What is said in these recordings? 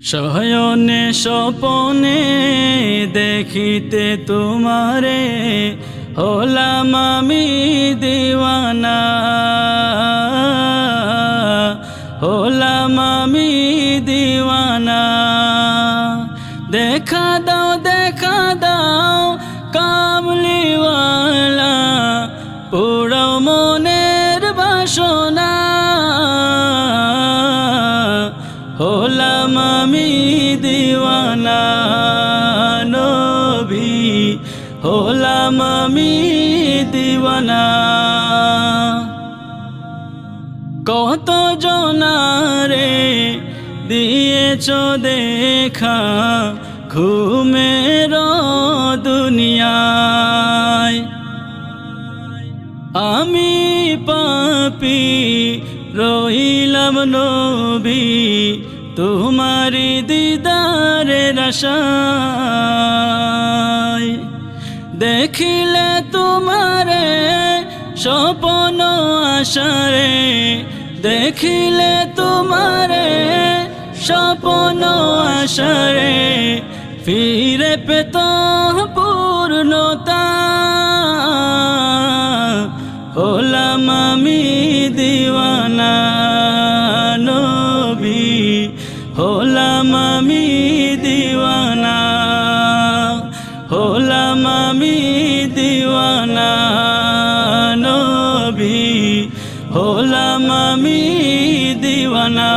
শয়নে স্বপনে দেখিতে তোমারে হলাম আমি দিওয়ানা, হলাম আমি দিওয়ানা। দেখা দাও কামলিওয়ালা, পুরো মনের বাসনা। হলাম আমি দিওয়ানা নবী, হলাম আমি দিওয়ানা। কত জনারে দিয়েছ দেখা ঘুমের দুনিয়ায়, আমি পাপী রইলাম নবী তোমারি দিদারের আশায়। দেখিলে তোমারে স্বপ্ন আশারে, দেখিলে তোমারে স্বপ্ন আশারে, ফিরে পেত পূর্ণতা। হলাম আমি দিওয়ানা নবী, হলাম আমি দিওয়ানা, হলাম আমি দিওয়ানা নবী, হলাম আমি দিওয়ানা।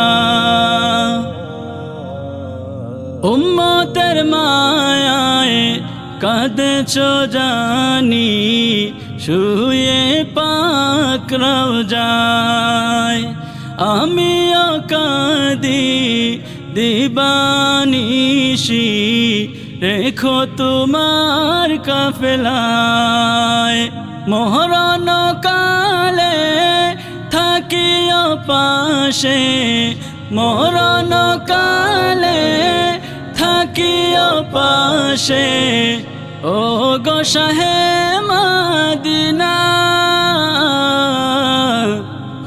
উম্মতের মায়ায় কাঁদেছ জানি, শুয়ে পাক রওজায়, আমিও কাঁদি দিবানিশি, রেখো তোমার কাফেলায়। মরণ কালে থাকিও পাশে, মরণ কালে থাকিও পাশে, ও গো শাহে মদিনা।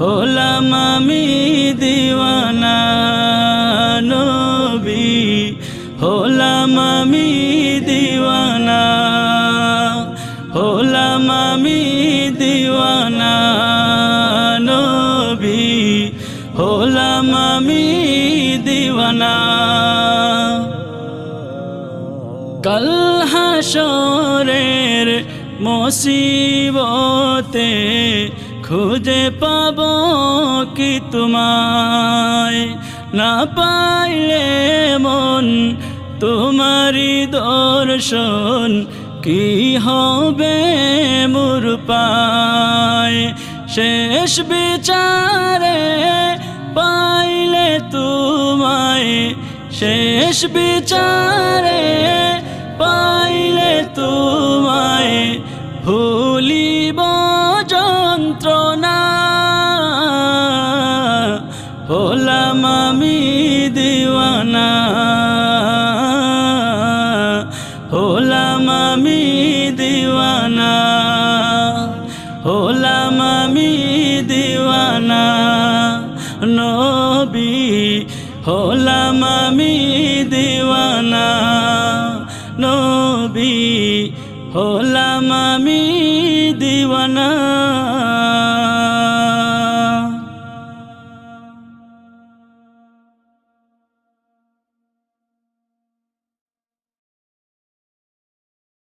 হলাম আমি দিওয়ানা নবী, হলাম আমি দিওয়ানা, হলাম আমি দিওয়ানা নবী, হলাম আমি দিওয়ানা। কাল হাসরের মুসিবতে খুঁজে পাব কি তোমায়, না পাইলে মন তোমারি দর্শন, কি হবে মোর পায়। শেষ বিচারে পাইলে তোমায়, শেষ বিচারে পাইলে তোমায়, ভুলিব যন্ত্রণা। হলাম আমি দিওয়ানা, হলাম আমি দিওয়ানা, হলাম আমি দিওয়ানা নবী, হলাম আমি দিওয়ানা নবী, হলাম আমি দিওয়ানা।